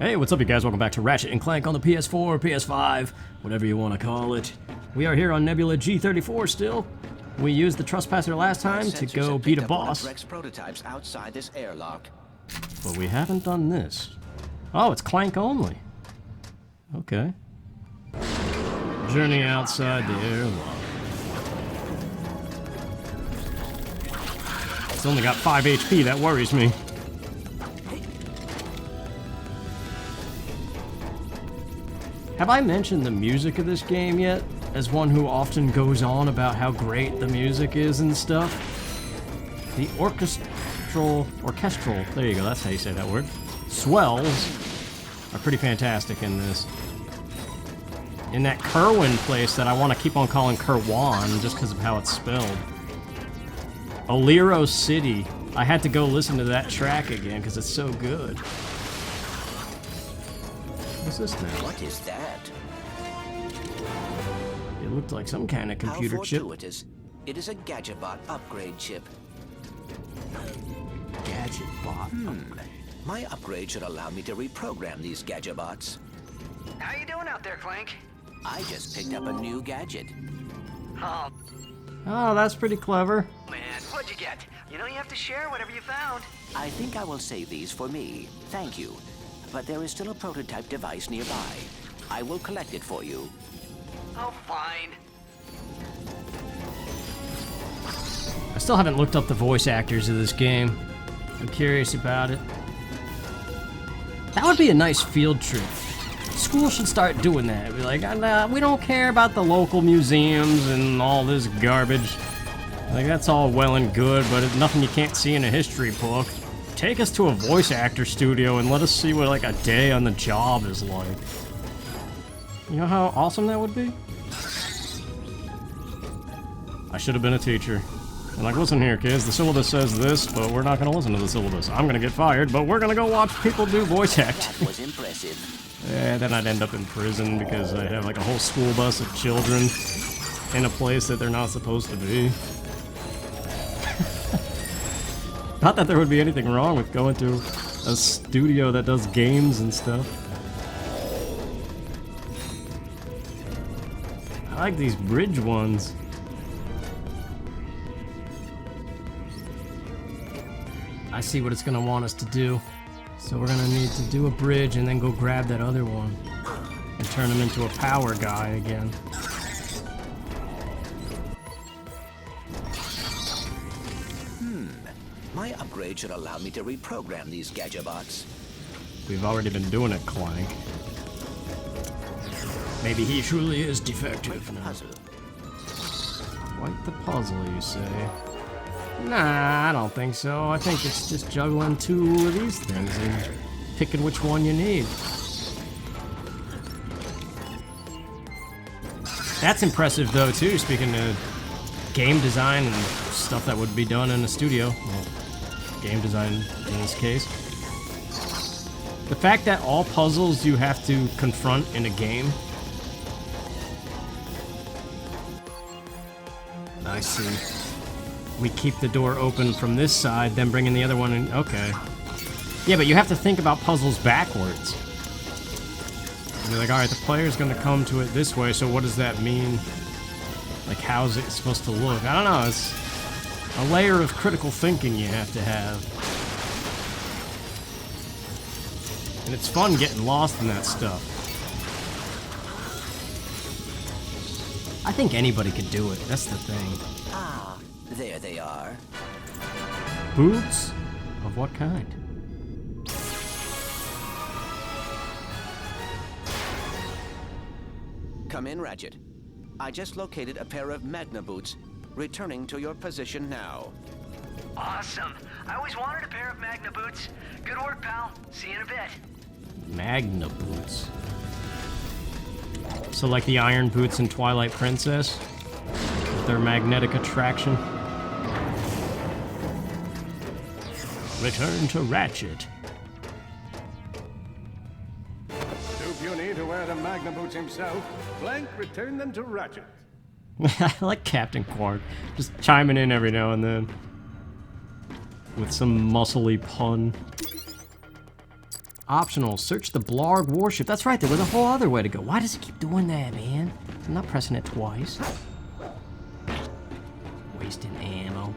Hey, what's up you guys? Welcome back to Ratchet Clank on the PS4, PS5, whatever you want to call it. We are here on Nebula G34 still. We used the Trespasser last time to go beat a boss. Prototypes outside this airlock. But we haven't done this. Oh, it's Clank only. Okay. Journey outside the airlock. It's only got 5 HP, that worries me. Have I mentioned the music of this game yet? As one who often goes on about how great the music is and stuff. The orchestral, there you go, that's how you say that word, swells are pretty fantastic in this. In that Kerwin place that I want to keep on calling Kerwan just because of how it's spelled. Olero City. I had to go listen to that track again because it's so good. What's this now? What is that? It looked like some kind of computer chip. It is a GadgetBot upgrade chip. GadgetBot. My upgrade should allow me to reprogram these GadgetBots. How you doing out there, Clank? I just picked up a new gadget. Oh, that's pretty clever. Man, what'd you get? You know you have to share whatever you found. I think I will save these for me. Thank you. But there is still a prototype device nearby. I will collect it for you. Oh, fine. I still haven't looked up the voice actors of this game. I'm curious about it. That would be a nice field trip. School should start doing that. Be like, nah, we don't care about the local museums and all this garbage. Like, that's all well and good, but it's nothing you can't see in a history book. Take us to a voice actor studio and let us see what, like, a day on the job is like. You know how awesome that would be? I should have been a teacher. I'm like, listen here, kids, the syllabus says this, but we're not gonna listen to the syllabus. I'm gonna get fired, but we're gonna go watch people do voice acting. That was impressive. Yeah, then I'd end up in prison because I have like a whole school bus of children in a place that they're not supposed to be. Not that there would be anything wrong with going to a studio that does games and stuff. I like these bridge ones. I see what it's gonna want us to do. So we're gonna need to do a bridge and then go grab that other one and turn him into a power guy again. My upgrade should allow me to reprogram these GadgetBots. We've already been doing it, Clank. Maybe he truly is defective now. Quite the puzzle, you say? Nah, I don't think so. I think it's just juggling two of these things and picking which one you need. That's impressive, though, too, speaking of game design and stuff that would be done in a studio. Well, game design in this case. The fact that all puzzles you have to confront in a game. I see. We keep the door open from this side, then bring in the other one in. Okay. Yeah, but you have to think about puzzles backwards. You're like, alright, the player's gonna come to it this way, so what does that mean? Like, how's it supposed to look? I don't know, it's a layer of critical thinking you have to have. And it's fun getting lost in that stuff. I think anybody could do it, that's the thing. Ah, there they are. Boots? Of what kind? Come in, Ratchet. I just located a pair of Magna boots. Returning to your position now. Awesome. I always wanted a pair of Magna boots. Good work, pal. See you in a bit. Magna boots. So like the iron boots in Twilight Princess? With their magnetic attraction? Return to Ratchet. Too puny to wear the Magna boots himself, Clank returned them to Ratchet. I like Captain Quark, just chiming in every now and then. With some muscly pun. Optional. Search the Blarg warship. That's right, there was a whole other way to go. Why does it keep doing that, man? I'm not pressing it twice. Wasting ammo.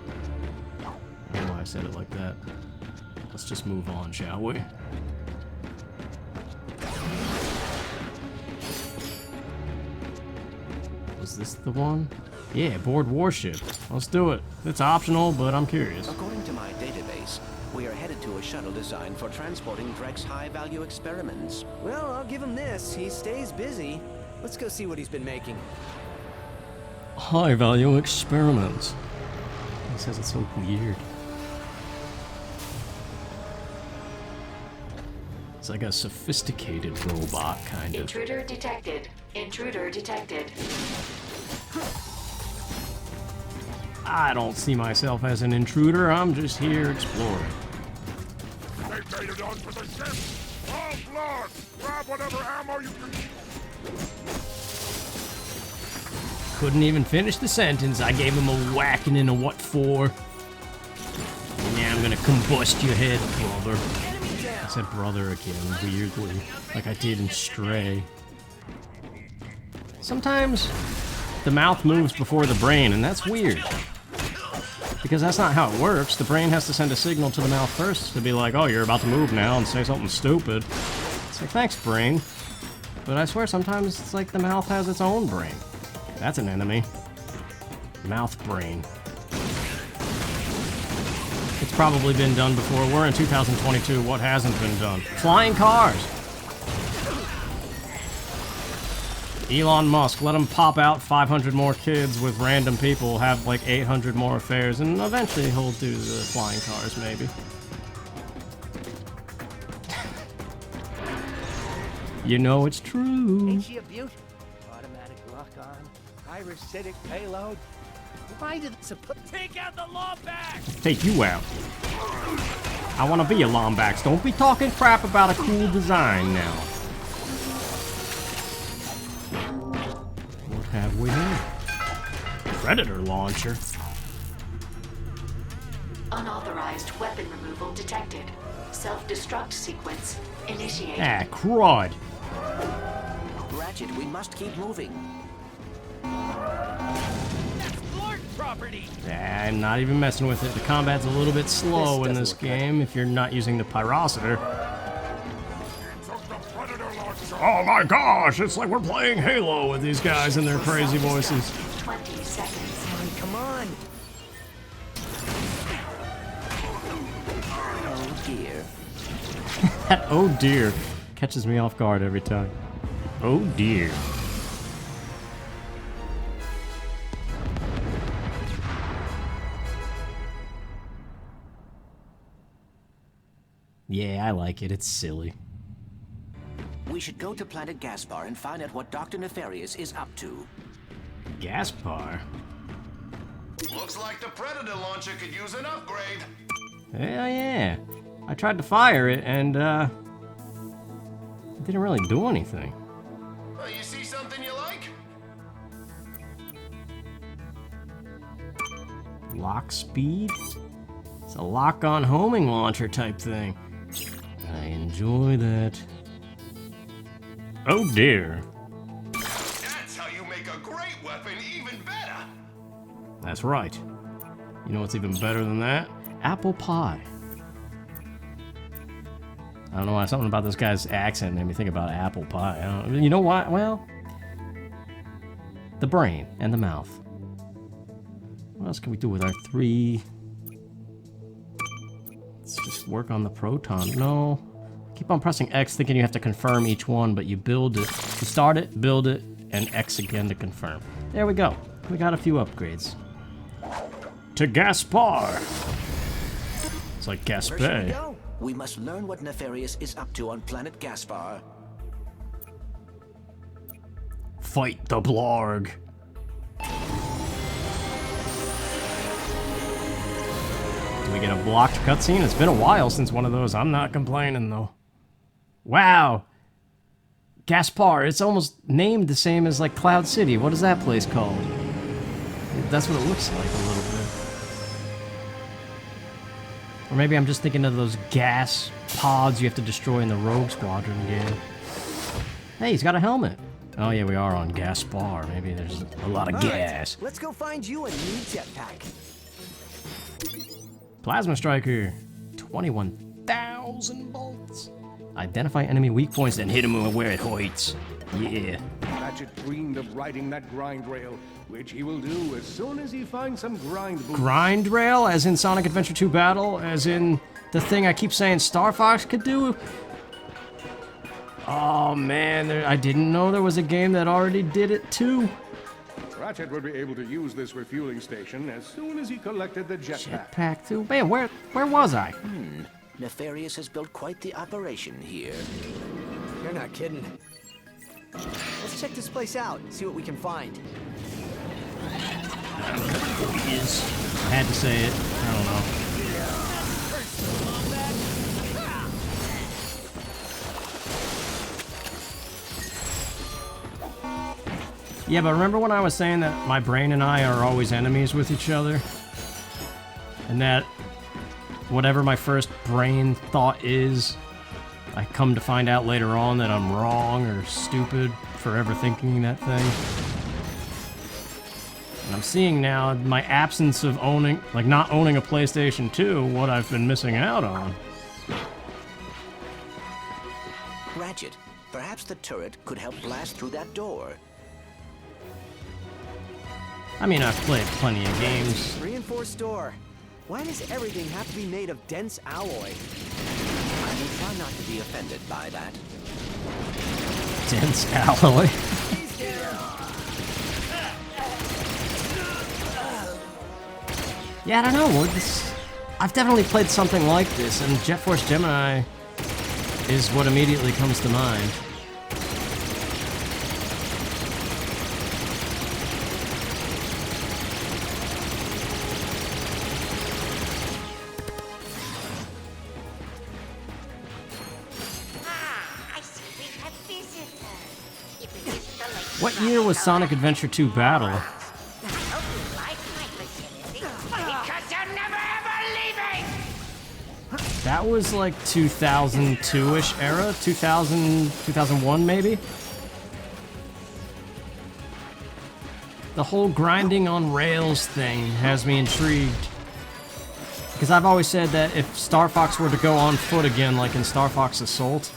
I don't know why I said it like that. Let's just move on, shall we? Was this the one? Yeah, board warship. Let's do it. It's optional, but I'm curious. According to my database, we are headed to a shuttle designed for transporting Drek's high-value experiments. Well, I'll give him this. He stays busy. Let's go see what he's been making. High-value experiments. He says it's so weird. It's like a sophisticated robot, kind of. Intruder detected. Intruder detected. I don't see myself as an intruder. I'm just here exploring. They made it onto the ship! All blood! Grab whatever ammo you can... Couldn't even finish the sentence. I gave him a whacking and a what for. Yeah, I'm gonna combust your head, brother. I said brother again, weirdly. Like I did in Stray. Sometimes the mouth moves before the brain, and that's weird. Because that's not how it works. The brain has to send a signal to the mouth first to be like, oh, you're about to move now and say something stupid. It's like, thanks, brain. But I swear sometimes it's like the mouth has its own brain. That's an enemy. Mouth brain. It's probably been done before. We're in 2022. What hasn't been done? Flying cars! Elon Musk, let him pop out 500 more kids with random people, have like 800 more affairs, and eventually he'll do the flying cars, maybe. You know it's true. Ain't she a beaut? Automatic lock-on, pyrocytic payload. Why did it put... Take out the Lombax! Take you out. I want to be a Lombax. Don't be talking crap about a cool design now. What have we here? Predator launcher. Unauthorized weapon removal detected. Self-destruct sequence initiated. Ah, crud. Ratchet, we must keep moving. Property. I'm not even messing with it. The combat's a little bit slow in this game if you're not using the pyrocitor. Oh my gosh, it's like we're playing Halo with these guys and their crazy voices. 20 seconds. Come on. Oh dear. That oh dear catches me off guard every time. Oh dear. Yeah, I like it. It's silly. We should go to planet Gaspar and find out what Dr. Nefarious is up to. Gaspar? Looks like the Predator launcher could use an upgrade. Hell yeah. I tried to fire it and, it didn't really do anything. Well, you see something you like? Lock speed? It's a lock-on homing launcher type thing. I enjoy that. Oh dear. That's how you make a great weapon even better. That's right. You know what's even better than that? Apple pie. I don't know why something about this guy's accent made me think about apple pie. I don't, you know why? Well, the brain and the mouth. What else can we do with our 3? Let's just work on the proton. No. Keep on pressing X thinking you have to confirm each one, but you build it. You start it, build it, and X again to confirm. There we go. We got a few upgrades. To Gaspar! It's like Where should we Gaspar. go? We must learn what Nefarious is up to on planet Gaspar. Fight the Blarg. Do we get a blocked cutscene? It's been a while since one of those. I'm not complaining, though. Wow. Gaspar, it's almost named the same as, like, Cloud City. What is that place called? That's what it looks like a little bit. Or maybe I'm just thinking of those gas pods you have to destroy in the Rogue Squadron game. Hey, he's got a helmet. Oh yeah, we are on Gaspar. Maybe there's a lot of gas. Let's go find you a new jetpack. Plasma Striker. 21,000 volts. Identify enemy weak points and hit them where it hurts. Yeah. Ratchet dreamed of riding that grind rail, which he will do as soon as he finds some grind boots. Grind rail, as in Sonic Adventure 2 Battle, as in the thing I keep saying Star Fox could do? Oh man, I didn't know there was a game that already did it too. Ratchet would be able to use this refueling station as soon as he collected the jetpack. Jetpack too? Man, where was I? Nefarious has built quite the operation here. You're not kidding. Let's check this place out, see what we can find. I had to say it. I don't know. Yeah, but remember when I was saying that my brain and I are always enemies with each other? And that whatever my first brain thought is, I come to find out later on that I'm wrong or stupid for ever thinking that thing. And I'm seeing now my absence of owning, like not owning a PlayStation 2, what I've been missing out on. Ratchet, perhaps the turret could help blast through that door. I mean, I've played plenty of games. Reinforced door. Why does everything have to be made of dense alloy? I will try not to be offended by that. Dense alloy. Yeah, I don't know. I've definitely played something like this, and Jet Force Gemini is what immediately comes to mind. What year was Sonic Adventure 2 Battle? That was like 2002-ish era? 2000, 2001 maybe? The whole grinding on rails thing has me intrigued. Because I've always said that if Star Fox were to go on foot again like in Star Fox Assault,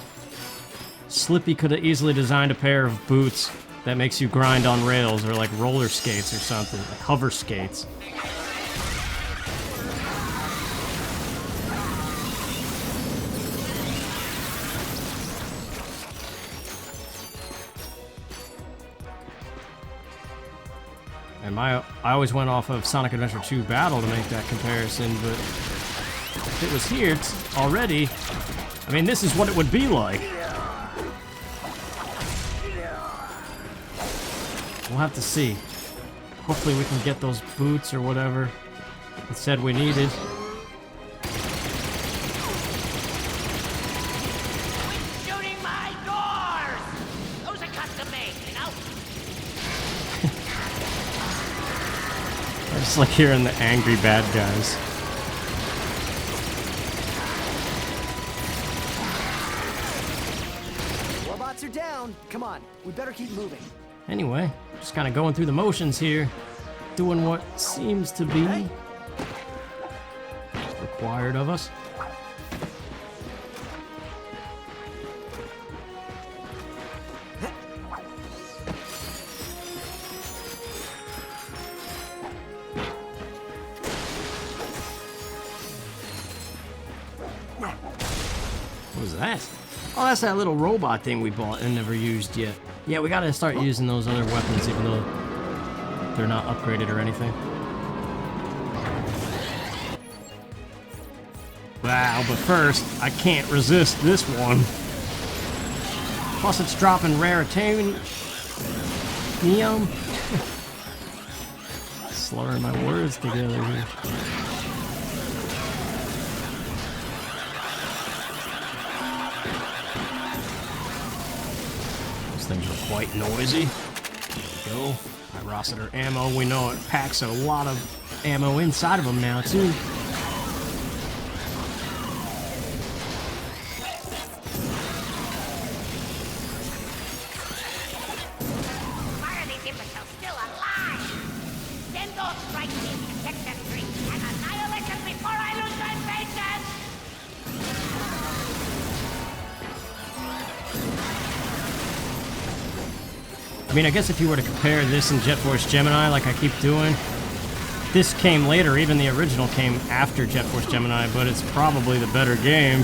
Slippy could have easily designed a pair of boots that makes you grind on rails, or like roller skates or something, like hover skates. And I always went off of Sonic Adventure 2 Battle to make that comparison, but if it was here already, I mean, this is what it would be like. We'll have to see. Hopefully we can get those boots or whatever it said we needed. Shooting my doors! Those are custom made, you know? I just like hearing the angry bad guys. Robots are down. Come on, we better keep moving. Anyway, just kind of going through the motions here, doing what seems to be required of us. What was that? Oh, that's that little robot thing we bought and never used yet. Yeah, we gotta start using those other weapons even though they're not upgraded or anything. Wow, but first, I can't resist this one. Plus it's dropping raritanium. Slurring my words together here. Things are quite noisy. There we go. Pyroceter ammo. We know it packs a lot of ammo inside of them now, too. I mean, I guess if you were to compare this and Jet Force Gemini, like I keep doing, this came later, even the original came after Jet Force Gemini, but it's probably the better game.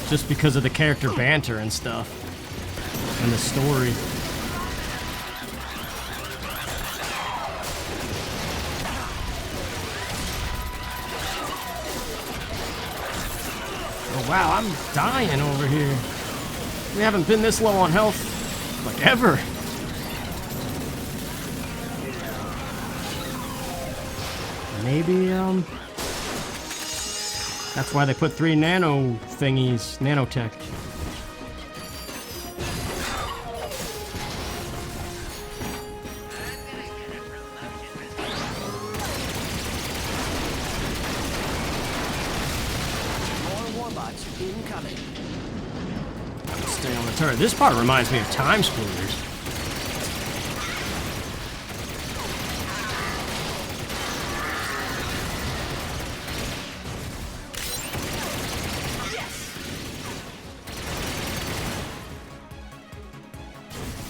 Just because of the character banter and stuff. And the story. Oh wow, I'm dying over here. We haven't been this low on health, like, ever. Maybe, that's why they put 3 nano thingies, nanotech. More warbots incoming. Stay on the turret. This part reminds me of Time Splitters.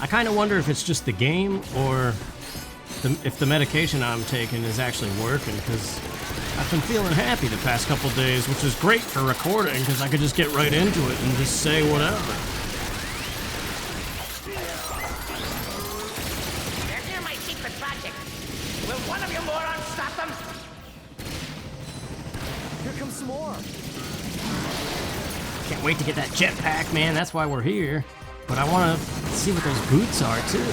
I kind of wonder if it's just the game or if the medication I'm taking is actually working, because I've been feeling happy the past couple days, which is great for recording because I could just get right into it and just say whatever. They're near my secret project. Will one of you morons stop them? Here comes some more. Can't wait to get that jetpack, man. That's why we're here. But I want to see what those boots are, too.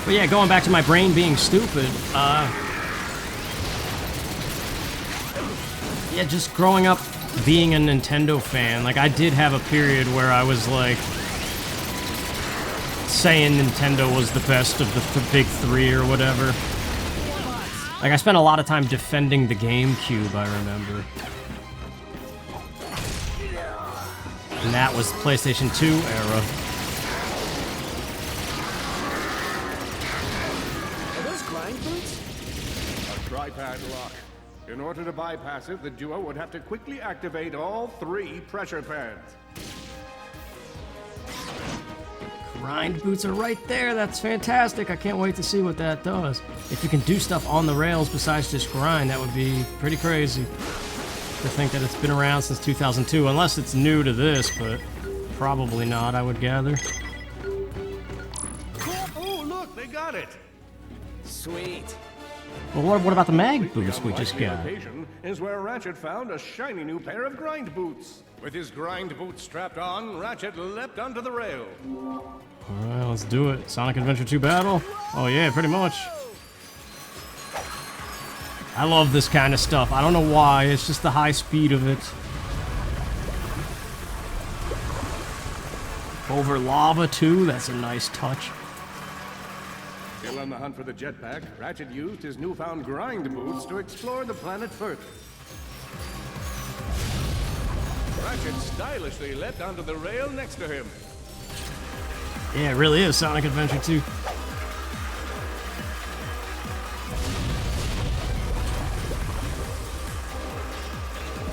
But yeah, going back to my brain being stupid, yeah, just growing up being a Nintendo fan, like, I did have a period where I was, like, saying Nintendo was the best of the big three or whatever. Like, I spent a lot of time defending the GameCube, I remember. And that was the PlayStation 2 era. Are those grind boots? A tripad lock. In order to bypass it, the duo would have to quickly activate all 3 pressure pads. Grind boots are right there. That's fantastic. I can't wait to see what that does. If you can do stuff on the rails besides just grind, that would be pretty crazy. To think that it's been around since 2002, unless it's new to this, but probably not, I would gather. Oh, look, they got it. Sweet. Well, what about the mag boots we just got? Location is where Ratchet found a shiny new pair of grind boots. With his grind boots strapped on, Ratchet leapt onto the rail. Alright, let's do it. Sonic Adventure 2 battle? Oh yeah, pretty much. I love this kind of stuff. I don't know why, it's just the high speed of it. Over lava too, that's a nice touch. Still on the hunt for the jetpack, Ratchet used his newfound grind boots to explore the planet further. Ratchet stylishly leapt onto the rail next to him. Yeah, it really is Sonic Adventure 2.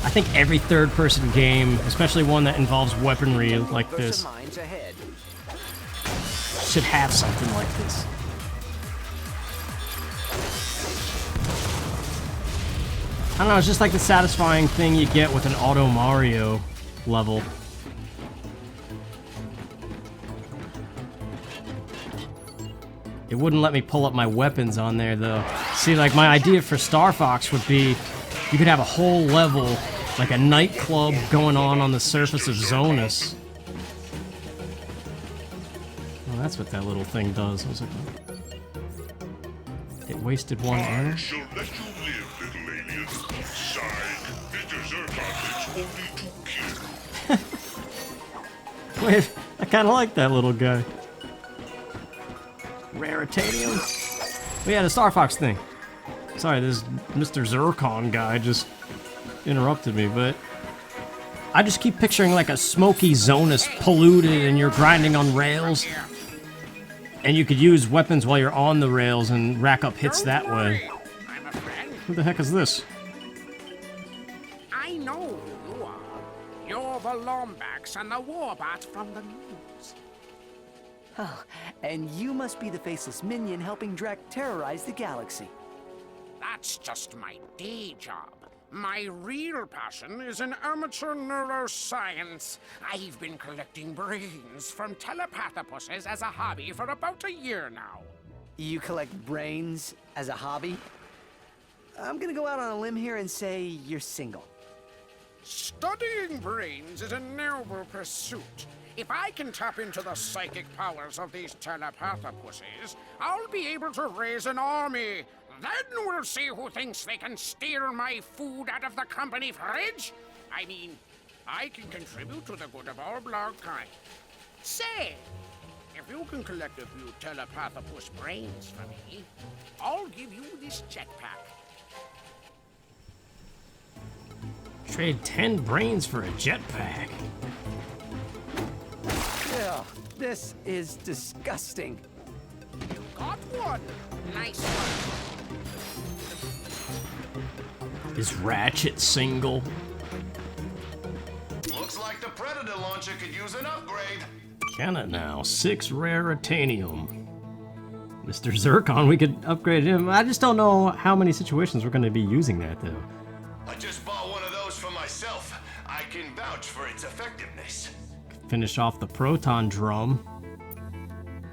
I think every third-person game, especially one that involves weaponry like this, Miles ahead. should have something like this. I don't know, it's just like the satisfying thing you get with an Auto Mario level. It wouldn't let me pull up my weapons on there, though. See, like, my idea for Star Fox would be you could have a whole level, like a nightclub going on the surface of Zonus. Well, that's what that little thing does. What's it called? It wasted one I arrow. shall let you live, little alien. Sigh, it is only to kill. Wait, I kind of like that little guy. Raritanium? But yeah, the Star Fox thing. Sorry, this Mr. Zircon guy just interrupted me, but I just keep picturing like a smoky Zonus, polluted, and you're grinding on rails. And you could use weapons while you're on the rails and rack up hits that way. I'm afraid Who the heck is this? I know who you are. You're the Lombax and the Warbot from the news. Oh, and you must be the faceless minion helping Drek terrorize the galaxy. That's just my day job. My real passion is in amateur neuroscience. I've been collecting brains from telepathopuses as a hobby for about a year now. You collect brains as a hobby? I'm gonna go out on a limb here and say you're single. Studying brains is a noble pursuit. If I can tap into the psychic powers of these telepathopuses, I'll be able to raise an army. Then we'll see who thinks they can steal my food out of the company fridge. I mean, I can contribute to the good of our blog kind. Say, if you can collect a few telepathopus brains for me, I'll give you this jetpack. Trade 10 brains for a jetpack. Ugh, this is disgusting. You got one. Nice one. Is Ratchet single? Looks like the Predator launcher could use an upgrade. Can it now? 6 raritanium. Mr. Zircon, we could upgrade him. I just don't know how many situations we're going to be using that, though. I just bought one of those for myself. I can vouch for its effectiveness. Finish off the proton drum.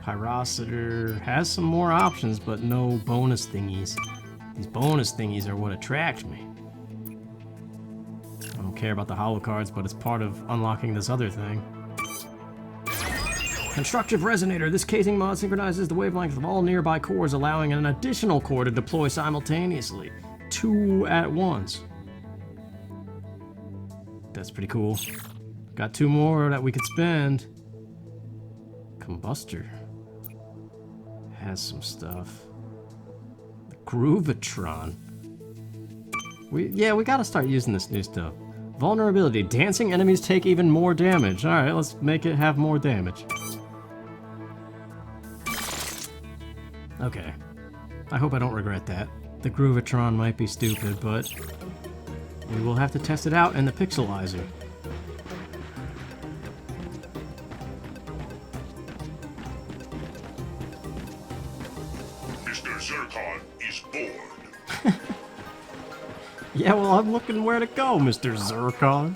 Pyrociter has some more options, but no bonus thingies. These bonus thingies are what attract me. I don't care about the holo cards, but it's part of unlocking this other thing. Constructive Resonator. This casing mod synchronizes the wavelength of all nearby cores, allowing an additional core to deploy simultaneously. 2 at once. That's pretty cool. Got 2 more that we could spend. Combustor has some stuff. The Groovatron. We gotta start using this new stuff. Vulnerability. Dancing enemies take even more damage. Alright, let's make it have more damage. Okay. I hope I don't regret that. The Groovatron might be stupid, but we will have to test it out in the Pixelizer. Mr. Zircon is bored. Yeah, well, I'm looking where to go, Mr. Zircon.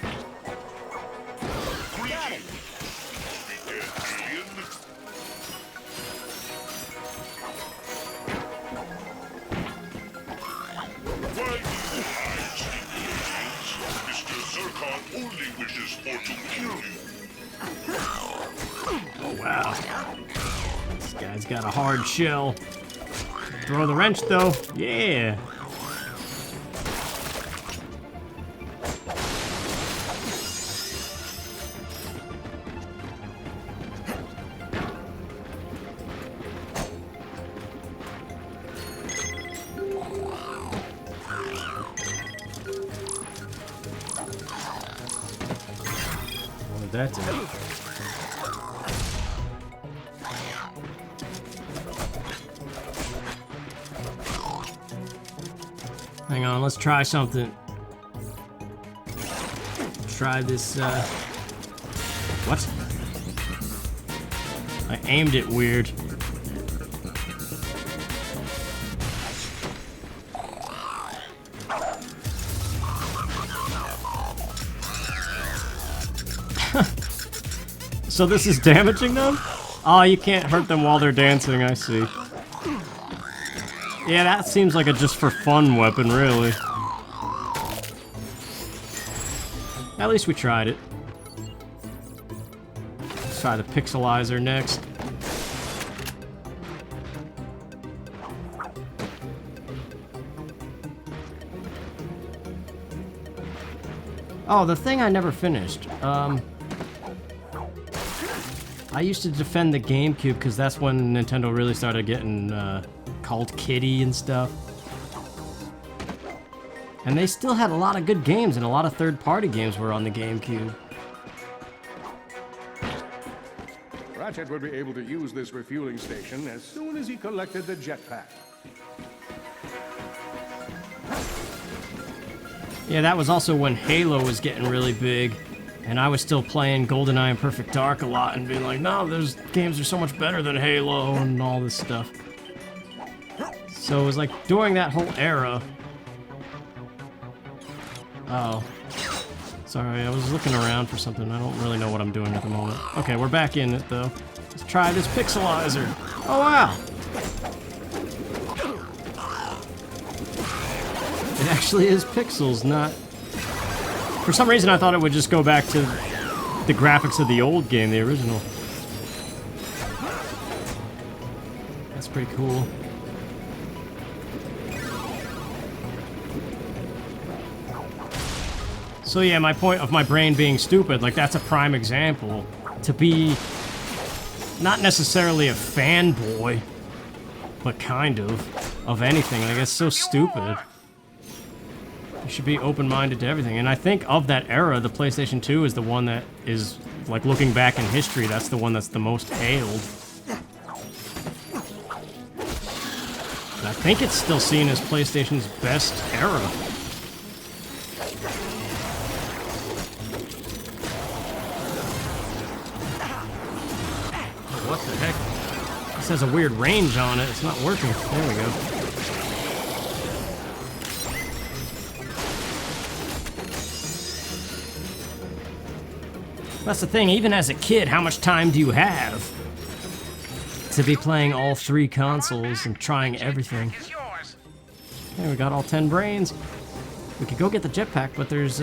Oh, wow. This guy's got a hard shell. Throw the wrench, though. Yeah. What did that do? Hang on, let's try something. Try this, what? I aimed it weird. So this is damaging them? Oh, you can't hurt them while they're dancing, I see. Yeah, that seems like a just for fun weapon, really. At least we tried it. Let's try the Pixelizer next. Oh, the thing I never finished. I used to defend the GameCube because that's when Nintendo really started getting Cult Kitty and stuff. And they still had a lot of good games, and a lot of third-party games were on the GameCube. Ratchet would be able to use this refueling station as soon as he collected the jetpack. Yeah, that was also when Halo was getting really big, and I was still playing GoldenEye and Perfect Dark a lot and being like, no, those games are so much better than Halo and all this stuff. So it was like during that whole era. Oh. Sorry, I was looking around for something. I don't really know what I'm doing at the moment. Okay, we're back in it though. Let's try this pixelizer. Oh wow! It actually is pixels, not... For some reason I thought it would just go back to the graphics of the old game, the original. That's pretty cool. So yeah, my point of my brain being stupid, like that's a prime example. To be not necessarily a fanboy, but kind of anything. Like it's so stupid. You should be open-minded to everything. And I think of that era, the PlayStation 2 is the one that is, like looking back in history, that's the one that's the most hailed. And I think it's still seen as PlayStation's best era. What the heck? This has a weird range on it. It's not working. There we go. That's the thing. Even as a kid, how much time do you have to be playing all 3 consoles and trying everything? Okay, we got all 10 brains. We could go get the jetpack, but there's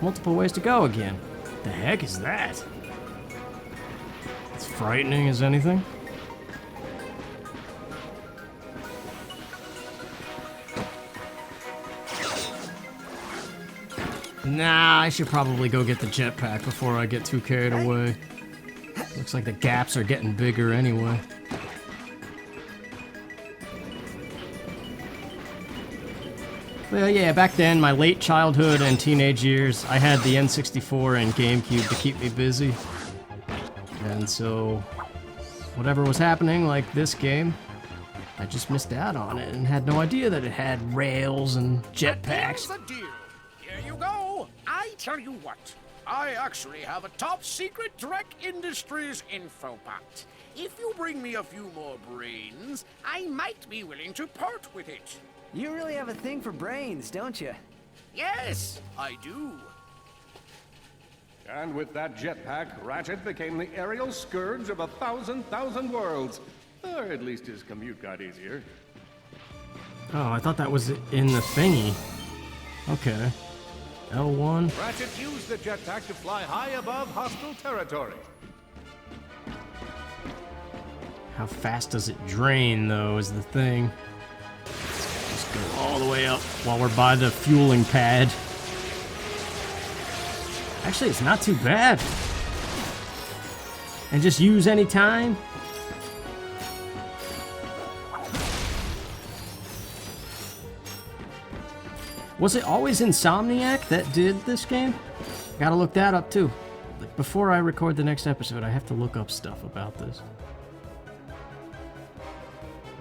multiple ways to go again. The heck is that? It's frightening as anything. Nah, I should probably go get the jetpack before I get too carried away. Looks like the gaps are getting bigger anyway. Well, yeah, back then, my late childhood and teenage years, I had the N64 and GameCube to keep me busy. And so, whatever was happening, like this game, I just missed out on it and had no idea that it had rails and jetpacks. Here's the deal. Here you go. I tell you what. I actually have a top secret Drek Industries info pact. If you bring me a few more brains, I might be willing to part with it. You really have a thing for brains, don't you? Yes, I do. And with that jetpack, Ratchet became the aerial scourge of 1,000 worlds. Or at least his commute got easier. Oh, I thought that was in the thingy. Okay. L1. Ratchet used the jetpack to fly high above hostile territory. How fast does it drain, though, is the thing. Just go all the way up while we're by the fueling pad. Actually, it's not too bad. And just use any time. Was it always Insomniac that did this game? Gotta look that up too. Before I record the next episode, I have to look up stuff about this.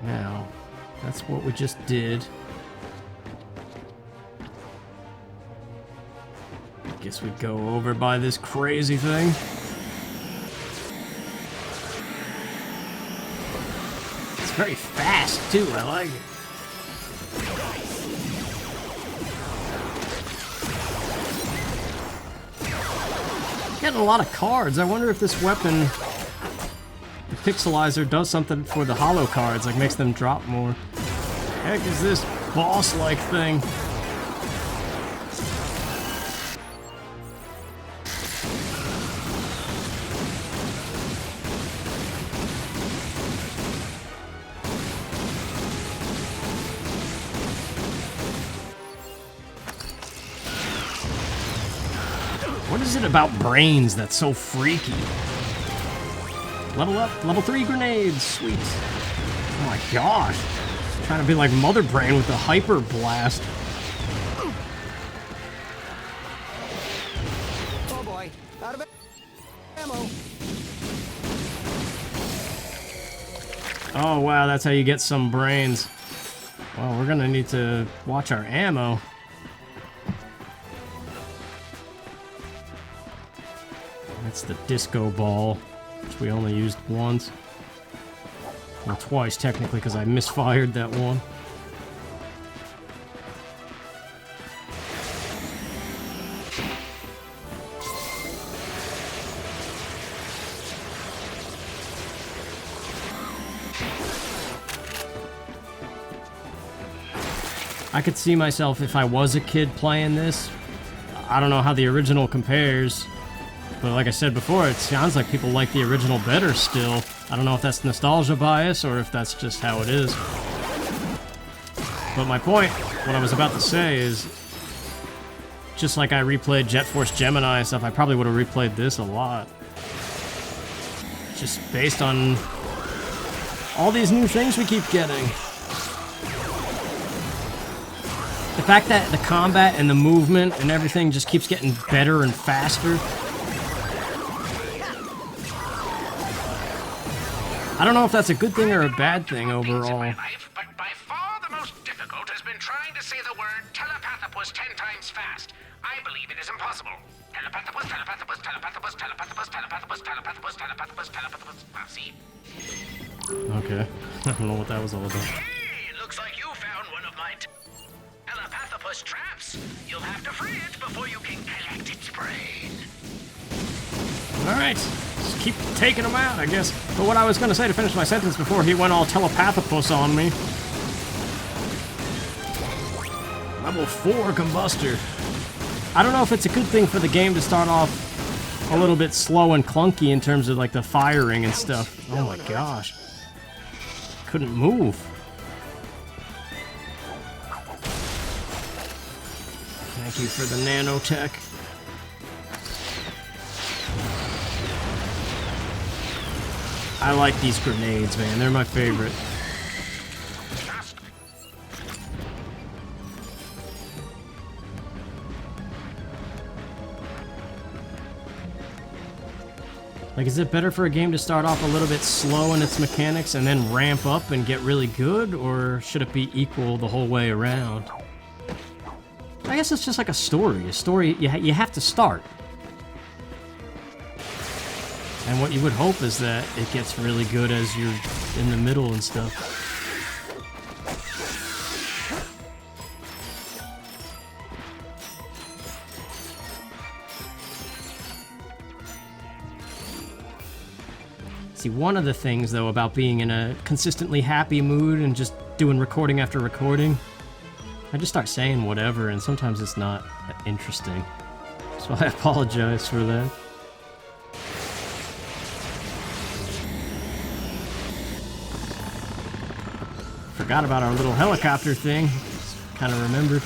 Now, that's what we just did. I guess we go over by this crazy thing. It's very fast too, I like it. Getting a lot of cards. I wonder if this weapon, the pixelizer, does something for the holo cards, like makes them drop more. Heck is this boss-like thing? What is it about brains that's so freaky? Level up, level 3 grenades, sweet. Oh my gosh. I'm trying to be like Mother Brain with the hyper blast. Oh boy, out of ammo. Oh wow, that's how you get some brains. Well, we're gonna need to watch our ammo. That's the disco ball, which we only used once. Well, twice, technically, because I misfired that one. I could see myself if I was a kid playing this. I don't know how the original compares, but like I said before, it sounds like people like the original better still. I don't know if that's nostalgia bias or if that's just how it is. But my point, what I was about to say is, just like I replayed Jet Force Gemini and stuff, I probably would have replayed this a lot. Just based on all these new things we keep getting. The fact that the combat and the movement and everything just keeps getting better and faster. I don't know if that's a good thing or a bad thing overall. But by far the most difficult has been trying to say the word telepathopus 10 times fast. I believe it is impossible. Telepathopus, telepathopus, telepathopus, telepathopus, telepathopus, telepathopus, telepathopus, telepathopus. See? Okay. I don't know what that was all about. Hey, it looks like you found one of my telepathopus traps. You'll have to free it before you can collect its brain. Alright. Just keep taking them out, I guess. But what I was going to say to finish my sentence before he went all telepathopus on me. Level 4 combustor. I don't know if it's a good thing for the game to start off a little bit slow and clunky in terms of like the firing and stuff. Oh my gosh. Couldn't move. Thank you for the nanotech. I like these grenades, man. They're my favorite. Like, is it better for a game to start off a little bit slow in its mechanics and then ramp up and get really good, or should it be equal the whole way around? I guess it's just like a story. A story, you have to start. And what you would hope is that it gets really good as you're in the middle and stuff. See, one of the things, though, about being in a consistently happy mood and just doing recording after recording, I just start saying whatever, and sometimes it's not interesting. So I apologize for that. Forgot about our little helicopter thing. Kind of remembered.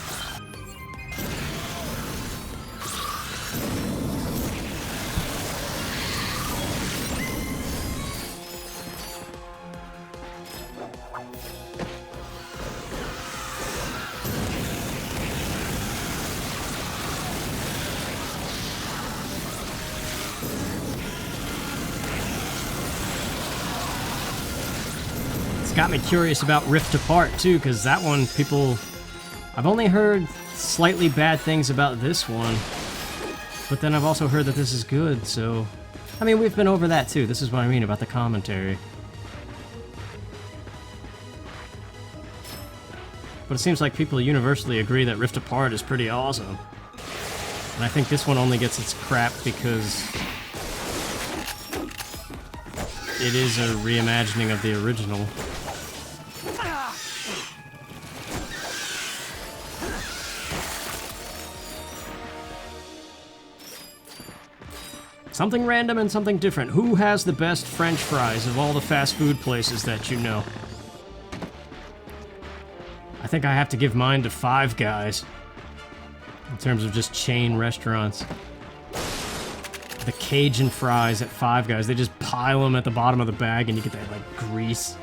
Got me curious about Rift Apart too, because that one, people, I've only heard slightly bad things about this one, but then I've also heard that this is good, so I mean, we've been over that too. This is what I mean about the commentary. But it seems like people universally agree that Rift Apart is pretty awesome, and I think this one only gets its crap because it is a reimagining of the original. Something random and something different. Who has the best French fries of all the fast food places that you know? I think I have to give mine to Five Guys. In terms of just chain restaurants. The Cajun fries at Five Guys, they just pile them at the bottom of the bag and you get that, like, grease.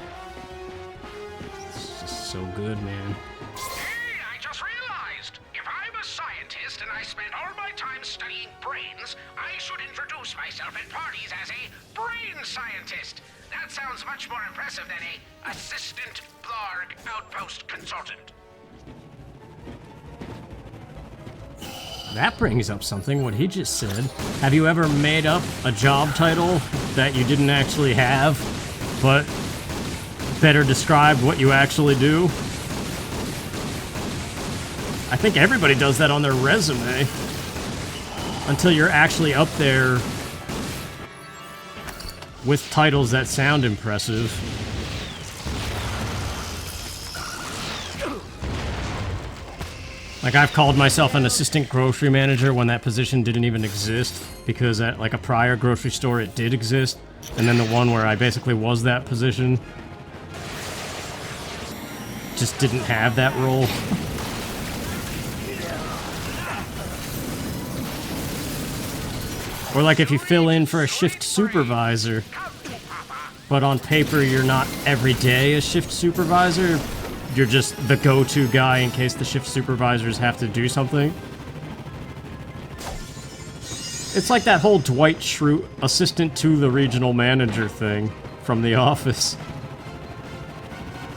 It's just so good, man. Hey, I just realized, if I'm a scientist and I spend all my time studying brains, I should introduce myself at parties as a brain scientist. That sounds much more impressive than a assistant Blarg outpost consultant. That brings up something, what he just said. Have you ever made up a job title that you didn't actually have, but better described what you actually do? I think everybody does that on their resume. Until you're actually up there with titles that sound impressive. Like, I've called myself an assistant grocery manager when that position didn't even exist, because at, like, a prior grocery store it did exist, and then the one where I basically was that position just didn't have that role. Or like if you fill in for a shift supervisor, but on paper you're not every day a shift supervisor, you're just the go-to guy in case the shift supervisors have to do something. It's like that whole Dwight Schrute assistant to the regional manager thing from The Office.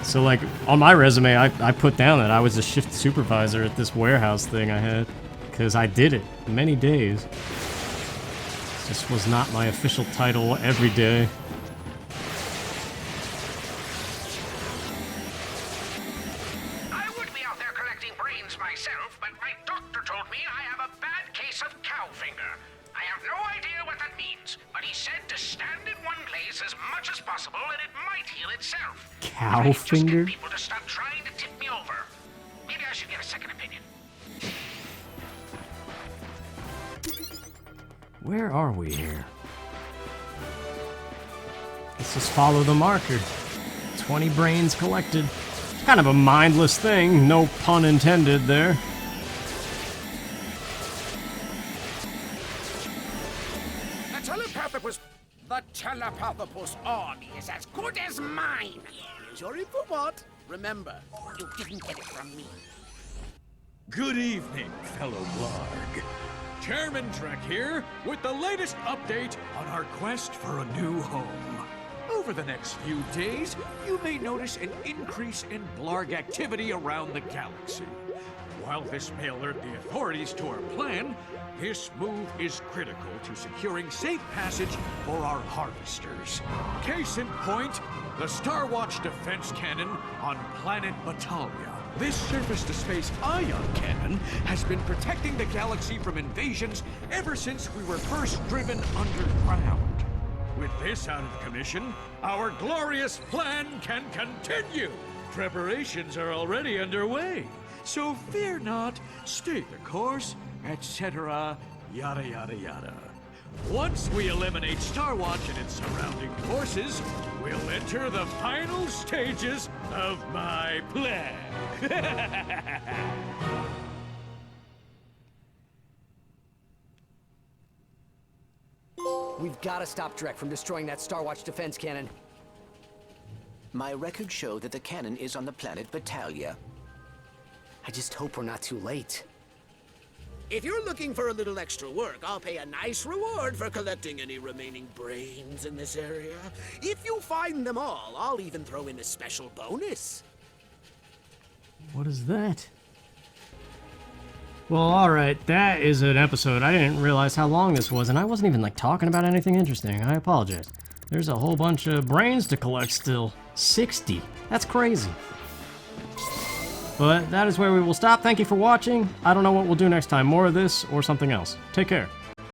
So like, on my resume, I put down that I was a shift supervisor at this warehouse thing I had, because I did it many days. This was not my official title every day. I would be out there collecting brains myself, but my doctor told me I have a bad case of cow finger. I have no idea what that means, but he said to stand in one place as much as possible and it might heal itself. Cow finger? Just get people to stop trying to tip me over. Maybe I should get a second opinion. Where are we here? Let's just follow the marker. 20 brains collected. It's kind of a mindless thing, no pun intended there. The telepathopus army is as good as mine. Here's your info bot. Remember, you didn't get it from me. Good evening, fellow Blarg. Chairman Trek here with the latest update on our quest for a new home. Over the next few days, you may notice an increase in Blarg activity around the galaxy. While this may alert the authorities to our plan, this move is critical to securing safe passage for our harvesters. Case in point, the Star Watch defense cannon on planet Batalia. This surface-to-space ion cannon has been protecting the galaxy from invasions ever since we were first driven underground. With this out of commission, our glorious plan can continue. Preparations are already underway, so fear not, stay the course, etc., yada yada yada. Once we eliminate Star Watch and its surrounding forces, we'll enter the final stages of my plan. We've got to stop Drek from destroying that Star Watch defense cannon. My records show that the cannon is on the planet Batalia. I just hope we're not too late. If you're looking for a little extra work, I'll pay a nice reward for collecting any remaining brains in this area. If you find them all, I'll even throw in a special bonus. What is that? Well, alright, that is an episode. I didn't realize how long this was, and I wasn't even, like, talking about anything interesting. I apologize. There's a whole bunch of brains to collect still. 60. That's crazy. But that is where we will stop. Thank you for watching. I don't know what we'll do next time. More of this or something else. Take care.